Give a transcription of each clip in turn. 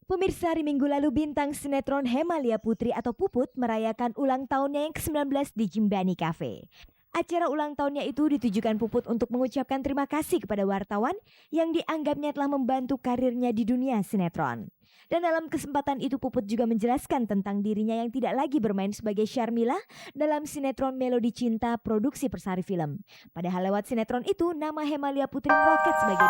Pemirsa, hari Minggu lalu bintang sinetron Hemalia Putri atau Puput merayakan ulang tahunnya yang ke-19 di Jimbani Cafe. Acara ulang tahunnya itu ditujukan Puput untuk mengucapkan terima kasih kepada wartawan yang dianggapnya telah membantu karirnya di dunia sinetron. Dan dalam kesempatan itu Puput juga menjelaskan tentang dirinya yang tidak lagi bermain sebagai Syarmila dalam sinetron Melodi Cinta produksi Persari Film. Padahal lewat sinetron itu nama Hemalia Putri meroket sebagai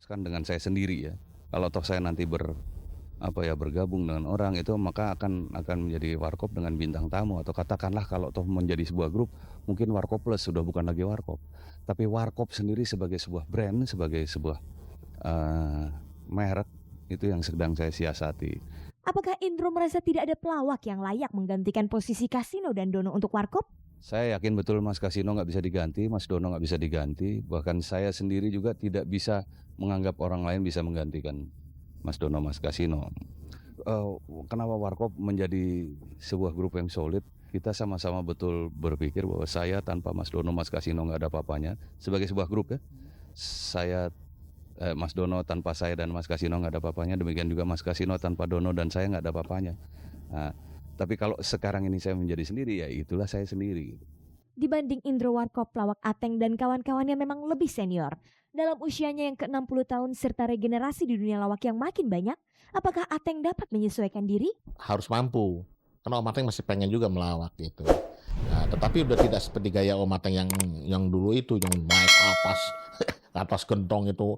kan dengan saya sendiri ya. Kalau toh saya nanti bergabung dengan orang itu maka akan menjadi Warkop dengan bintang tamu, atau katakanlah kalau toh menjadi sebuah grup mungkin Warkop Plus sudah bukan lagi Warkop. Tapi Warkop sendiri sebagai sebuah brand, sebagai sebuah merek itu yang sedang saya siasati. Apakah Indro merasa tidak ada pelawak yang layak menggantikan posisi Kasino dan Dono untuk Warkop? Saya yakin betul Mas Kasino nggak bisa diganti, Mas Dono nggak bisa diganti. Bahkan saya sendiri juga tidak bisa menganggap orang lain bisa menggantikan Mas Dono, Mas Kasino. Kenapa Warkop menjadi sebuah grup yang solid? Kita sama-sama betul berpikir bahwa saya tanpa Mas Dono, Mas Kasino nggak ada apa-apanya. Sebagai sebuah grup ya, Mas Dono tanpa saya dan Mas Kasino nggak ada apa-apanya. Demikian juga Mas Kasino tanpa Dono dan saya nggak ada apa-apanya. Nah, tapi kalau sekarang ini saya menjadi sendiri, ya itulah saya sendiri. Dibanding Indro Warkop, pelawak Ateng dan kawan-kawannya memang lebih senior. Dalam usianya yang ke-60 tahun serta regenerasi di dunia lawak yang makin banyak, apakah Ateng dapat menyesuaikan diri? Harus mampu. Karena Om Ateng masih pengen juga melawak gitu. Nah, tetapi udah tidak seperti gaya Om Ateng yang dulu itu, yang naik atas gentong itu.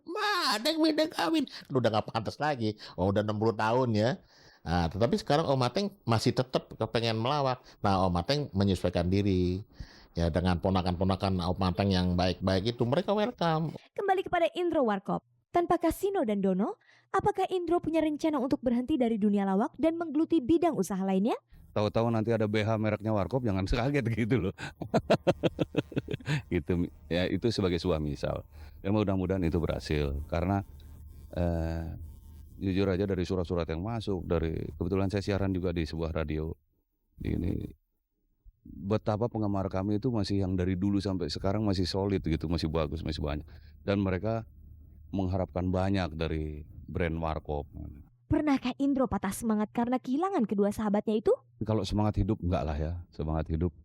Madeng kawin. Udah gak pantas lagi. Udah 60 tahun ya. Nah, tetapi sekarang Om Ateng masih tetap kepengen melawak. Nah, Om Ateng menyesuaikan diri. Ya, dengan ponakan-ponakan Om Ateng yang baik-baik itu, mereka welcome. Kembali kepada Indro Warkop. Tanpa Kasino dan Dono, apakah Indro punya rencana untuk berhenti dari dunia lawak dan menggeluti bidang usaha lainnya? Tahu-tahu nanti ada BH mereknya Warkop, jangan kaget gitu loh. Itu sebagai sebuah misal. Dan mudah-mudahan itu berhasil. Karena jujur aja dari surat-surat yang masuk, kebetulan saya siaran juga di sebuah radio ini, betapa penggemar kami itu masih yang dari dulu sampai sekarang masih solid gitu, masih bagus, masih banyak, dan mereka mengharapkan banyak dari brand Warkop. Pernahkah Indro patah semangat karena kehilangan kedua sahabatnya itu? Kalau semangat hidup enggak lah ya, semangat hidup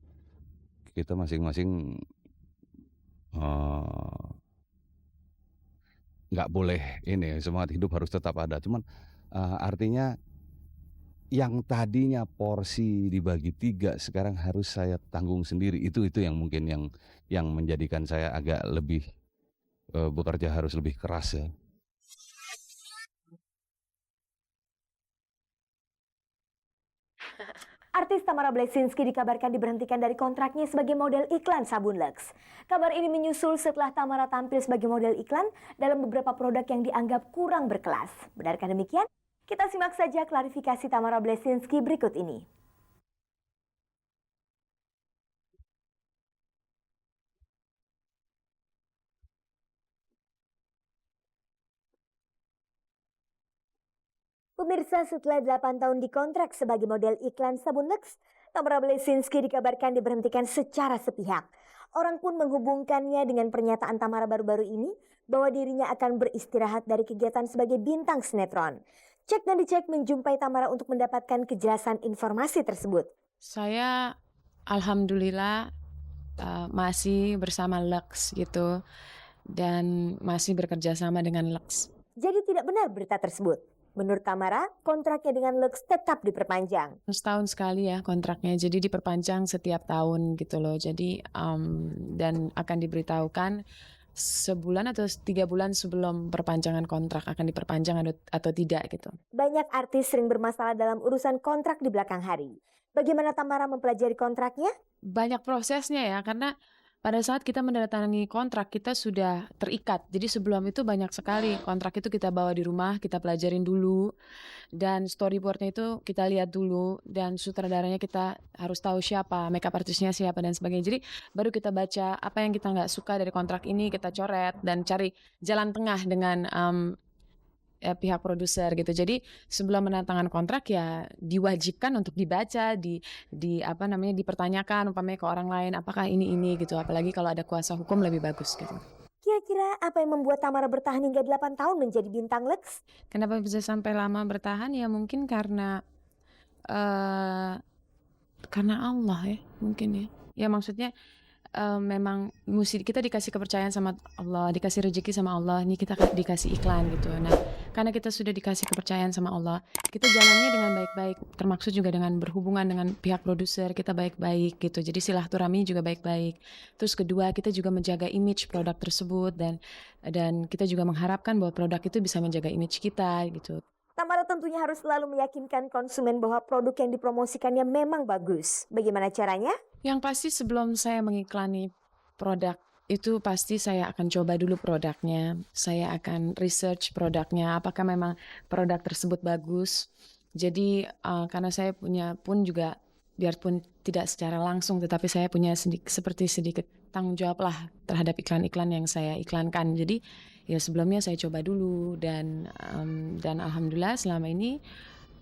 kita masing-masing nggak boleh ini, semangat hidup harus tetap ada. Cuman artinya yang tadinya porsi dibagi 3 sekarang harus saya tanggung sendiri. Itu yang mungkin yang menjadikan saya agak lebih bekerja harus lebih keras ya. Artis Tamara Bleszynsky dikabarkan diberhentikan dari kontraknya sebagai model iklan sabun Lux. Kabar ini menyusul setelah Tamara tampil sebagai model iklan dalam beberapa produk yang dianggap kurang berkelas. Benarkah demikian? Kita simak saja klarifikasi Tamara Bleszynsky berikut ini. Pemirsa, setelah 8 tahun dikontrak sebagai model iklan sabun Lux, Tamara Bleszynsky dikabarkan diberhentikan secara sepihak. Orang pun menghubungkannya dengan pernyataan Tamara baru-baru ini bahwa dirinya akan beristirahat dari kegiatan sebagai bintang sinetron. Cek dan dicek menjumpai Tamara untuk mendapatkan kejelasan informasi tersebut. Saya alhamdulillah masih bersama Lux gitu, dan masih bekerja sama dengan Lux. Jadi tidak benar berita tersebut. Menurut Tamara, kontraknya dengan Lux tetap diperpanjang. Setahun sekali ya kontraknya, jadi diperpanjang setiap tahun gitu loh. Jadi dan akan diberitahukan sebulan atau 3 bulan sebelum perpanjangan kontrak akan diperpanjang atau tidak gitu. Banyak artis sering bermasalah dalam urusan kontrak di belakang hari. Bagaimana Tamara mempelajari kontraknya? Banyak prosesnya ya, karena pada saat kita menandatangani kontrak, kita sudah terikat. Jadi sebelum itu banyak sekali kontrak itu kita bawa di rumah, kita pelajarin dulu. Dan storyboardnya itu kita lihat dulu. Dan sutradaranya kita harus tahu siapa, makeup artisnya siapa dan sebagainya. Jadi baru kita baca apa yang kita nggak suka dari kontrak ini, kita coret dan cari jalan tengah dengan pihak produser gitu. Jadi sebelum menandatangani kontrak ya diwajibkan untuk dibaca, di apa namanya dipertanyakan umpamanya ke orang lain apakah ini gitu. Apalagi kalau ada kuasa hukum lebih bagus gitu. Kira-kira apa yang membuat Tamara bertahan hingga 8 tahun menjadi bintang Lux? Kenapa bisa sampai lama bertahan? Ya mungkin karena Allah ya, mungkin ya. Ya maksudnya memang kita dikasih kepercayaan sama Allah, dikasih rezeki sama Allah, ini kita dikasih iklan gitu. Nah, karena kita sudah dikasih kepercayaan sama Allah, kita jalannya dengan baik-baik, termaksud juga dengan berhubungan dengan pihak produser, kita baik-baik gitu. Jadi silaturahmi juga baik-baik. Terus kedua, kita juga menjaga image produk tersebut dan kita juga mengharapkan bahwa produk itu bisa menjaga image kita gitu. Tamara tentunya harus selalu meyakinkan konsumen bahwa produk yang dipromosikannya memang bagus. Bagaimana caranya? Yang pasti sebelum saya mengiklani produk itu pasti saya akan coba dulu produknya. Saya akan research produknya, apakah memang produk tersebut bagus. Jadi karena saya punya pun juga, biarpun tidak secara langsung, tetapi saya punya sedikit tanggung jawab lah terhadap iklan-iklan yang saya iklankan. Jadi ya sebelumnya saya coba dulu dan alhamdulillah selama ini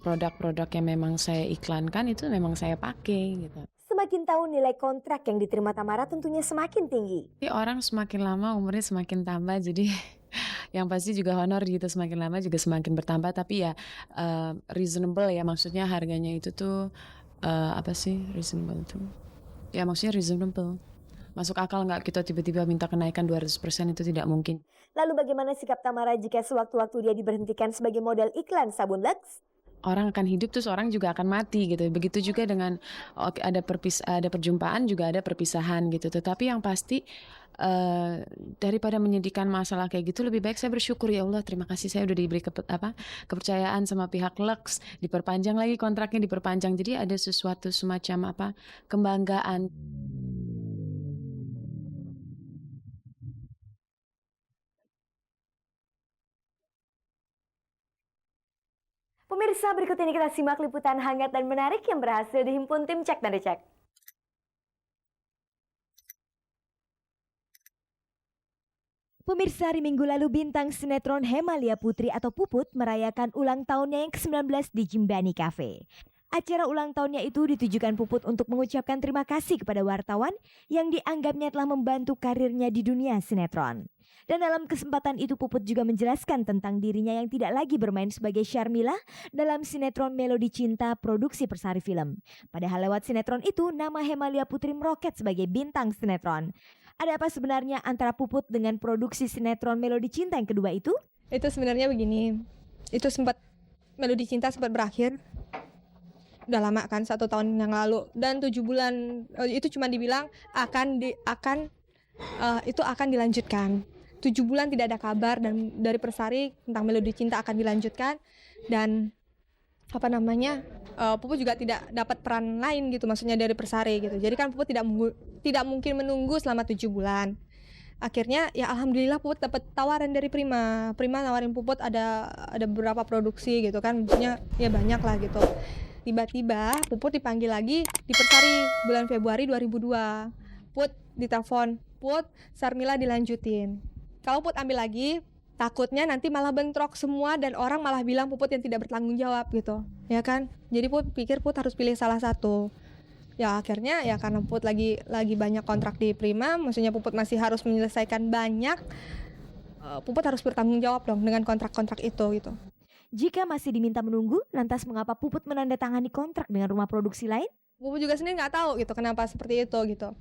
produk-produk yang memang saya iklankan itu memang saya pakai gitu. Semakin tahu nilai kontrak yang diterima Tamara tentunya semakin tinggi. Jadi orang semakin lama umurnya semakin tambah, jadi yang pasti juga honor gitu semakin lama juga semakin bertambah, tapi ya reasonable ya, maksudnya harganya itu tuh apa sih reasonable tuh? Ya maksudnya reasonable. Masuk akal nggak kita tiba-tiba minta kenaikan 200% itu tidak mungkin. Lalu bagaimana sikap Tamara jika sewaktu-waktu dia diberhentikan sebagai model iklan sabun Lux? Orang akan hidup terus orang juga akan mati gitu. Begitu juga dengan ada perjumpaan juga ada perpisahan gitu. Tetapi yang pasti daripada menyedihkan masalah kayak gitu, lebih baik saya bersyukur, ya Allah terima kasih saya udah diberi kepercayaan sama pihak Lux, diperpanjang lagi kontraknya, diperpanjang. Jadi ada sesuatu semacam kebanggaan. Pemirsa, berikut ini kita simak liputan hangat dan menarik yang berhasil dihimpun tim Cek dan Dicek. Pemirsa, hari Minggu lalu bintang sinetron Hemalia Putri atau Puput merayakan ulang tahunnya yang ke-19 di Jimbani Cafe. Acara ulang tahunnya itu ditujukan Puput untuk mengucapkan terima kasih kepada wartawan yang dianggapnya telah membantu karirnya di dunia sinetron. Dan dalam kesempatan itu Puput juga menjelaskan tentang dirinya yang tidak lagi bermain sebagai Syarmila dalam sinetron Melodi Cinta produksi Persari Film. Padahal lewat sinetron itu nama Hemalia Putri meroket sebagai bintang sinetron. Ada apa sebenarnya antara Puput dengan produksi sinetron Melodi Cinta yang kedua itu? Itu sebenarnya begini, itu Melodi Cinta sempat berakhir. Udah lama kan, 1 tahun yang lalu, dan 7 bulan itu cuma dibilang itu akan dilanjutkan. 7 bulan tidak ada kabar dan dari Persari tentang Melodi Cinta akan dilanjutkan, dan Puput juga tidak dapat peran lain gitu, maksudnya dari Persari gitu. Jadi kan Puput tidak mungkin menunggu selama 7 bulan. Akhirnya ya alhamdulillah Puput dapat tawaran dari Prima nawarin Puput ada beberapa produksi gitu kan, maksudnya ya banyak lah gitu. Tiba-tiba Puput dipanggil lagi di Persari bulan Februari 2002. Put ditelepon, Put Syarmila dilanjutin. Kalau Put ambil lagi, takutnya nanti malah bentrok semua dan orang malah bilang Puput yang tidak bertanggung jawab gitu, ya kan? Jadi Put pikir Put harus pilih salah satu. Ya akhirnya ya karena Puput lagi banyak kontrak di Prima, maksudnya Puput masih harus menyelesaikan banyak, Puput harus bertanggung jawab dong dengan kontrak-kontrak itu gitu. Jika masih diminta menunggu, lantas mengapa Puput menandatangani kontrak dengan rumah produksi lain? Puput juga sendiri nggak tahu gitu kenapa seperti itu gitu.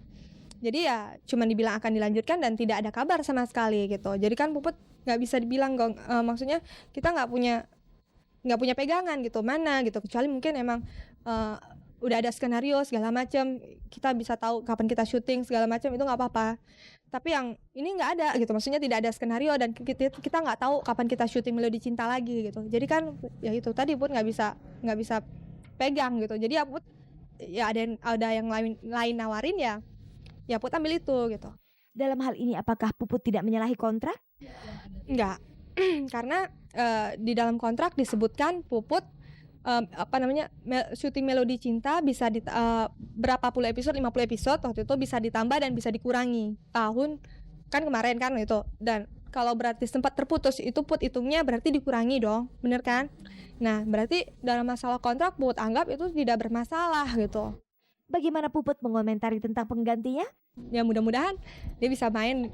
Jadi ya cuma dibilang akan dilanjutkan dan tidak ada kabar sama sekali gitu. Jadi kan Puput nggak bisa dibilang maksudnya kita nggak punya pegangan gitu mana gitu, kecuali mungkin emang udah ada skenario segala macam, kita bisa tahu kapan kita syuting segala macam, itu nggak apa-apa. Tapi yang ini nggak ada gitu, maksudnya tidak ada skenario dan kita nggak tahu kapan kita syuting Melodi Cinta lagi gitu. Jadi kan ya itu tadi Put nggak bisa pegang gitu. Jadi ya Put ya ada yang lain nawarin ya Put ambil itu gitu. Dalam hal ini apakah Puput tidak menyalahi kontrak? Enggak. Karena di dalam kontrak disebutkan Puput syuting Melodi Cinta bisa berapa puluh episode, 50 episode waktu itu bisa ditambah dan bisa dikurangi tahun kan kemarin kan itu. Dan kalau berarti sempat terputus itu Put hitungnya berarti dikurangi dong, bener kan? Nah berarti dalam masalah kontrak Put anggap itu tidak bermasalah gitu. Bagaimana Puput mengomentari tentang penggantinya? Ya mudah-mudahan dia bisa main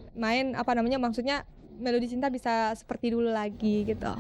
maksudnya Melodi Cinta bisa seperti dulu lagi gitu.